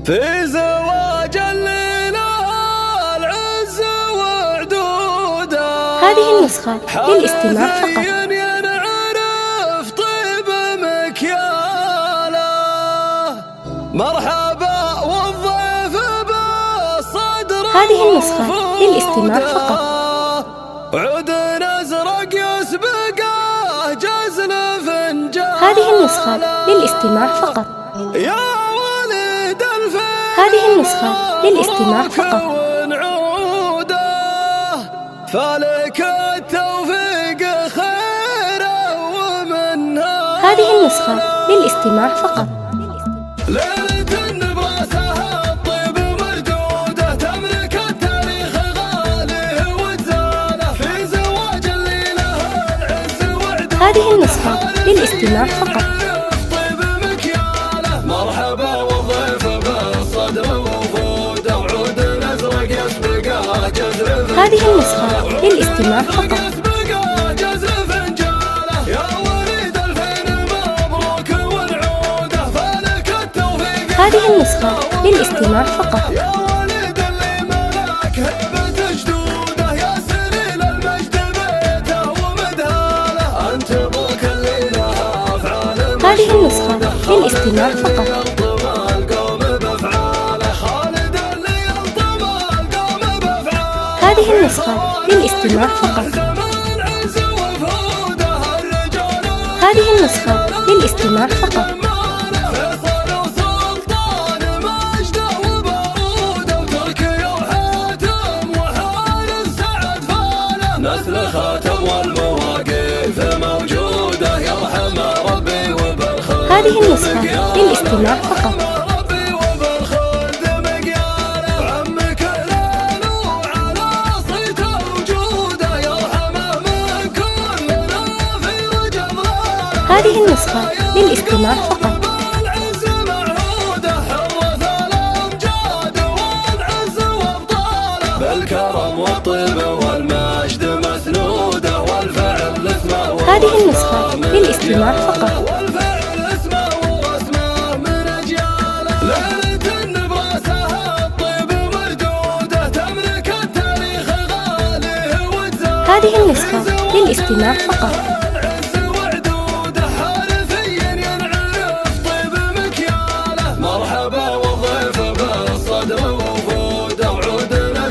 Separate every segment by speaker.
Speaker 1: في زواج الليلة العز وعدوده.
Speaker 2: هذه النسخة للاستماع فقط.
Speaker 1: ينعرف طيب مكياله، مرحبا والضيف بالصدر.
Speaker 2: هذه النسخة للاستماع فقط.
Speaker 1: عود ازرق يسبقه جزل فنجان.
Speaker 2: هذه النسخة للاستماع فقط.
Speaker 1: يا ولد الفيل
Speaker 2: هذه النسخة للاستماع فقط.
Speaker 1: فلك التوفيق خيره ومنها.
Speaker 2: هذه النسخة للاستماع فقط.
Speaker 1: ليلة النبراسها الطيب مردودة، تملك التاريخ غالي وتزاله، في زواج الليلة العز وعدوده.
Speaker 2: هذه النسخة للاستماع فقط.
Speaker 1: طيب مكياله، مرحبا والضيف بالصدر وفوده، وعود ازرق يسبقه جزر.
Speaker 2: هذه النسخة للاستماع فقط. هذه النسخة للاستماع فقط.
Speaker 1: يا ولد اللي ملاك هبة جدوده، يا سليل المجد بيته ومدهاله، انت ابوك اللي لها افعال.
Speaker 2: هذه النسخة للاستماع فقط. هذه النسخة للاستماع فقط. هذه النسخة للاستماع فقط.
Speaker 1: نسل خاتم والمواقف موجودة، يرحم ربي وبالخير.
Speaker 2: هذه النسخة للاستماع فقط. هذه النسخة للاستماع فقط.
Speaker 1: بالكرم والطيب والمجد مسنودة، والفعل اسمه.
Speaker 2: هذه النسخة للاستماع فقط.
Speaker 1: والفعل اسمه ورسمه من اجياله. ليلة النبراسها الطيب مردودة، تملك التاريخ غالي وتزاله.
Speaker 2: هذه النسخة للاستماع فقط.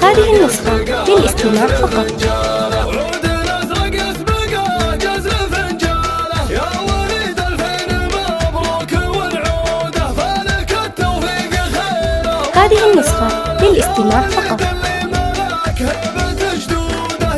Speaker 2: هذه النسخة للاستماع فقط.
Speaker 1: عود ازرق يسبقه جزل فنجاله، يا وليد الفين مبروك والعوده، فلك التوفيق خيره.
Speaker 2: هذه النسخة للاستماع فقط.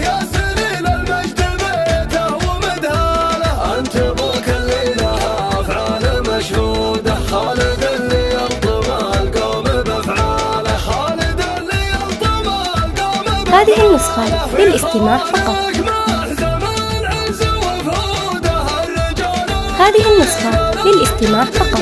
Speaker 1: يا سليل المجد بيته ومدهاله، انت ابوك اللي لها افعال مشهوده، خالد اللي يلطم القوم بافعاله، خالد اللي يلطم القوم.
Speaker 2: هذه النسخة للاستماع فقط. هذه النسخة للاستماع فقط.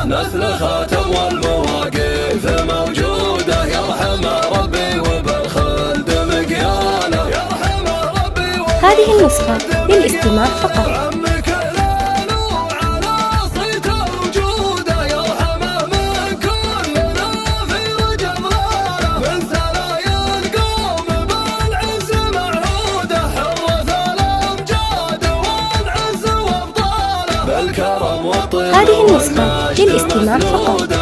Speaker 1: نسل خاتم والمواقف موجودة، يرحم ربي وبالخلد مقياله، يرحم ربي.
Speaker 2: هذه النسخة للاستماع فقط. هذه النسخة للاستماع فقط.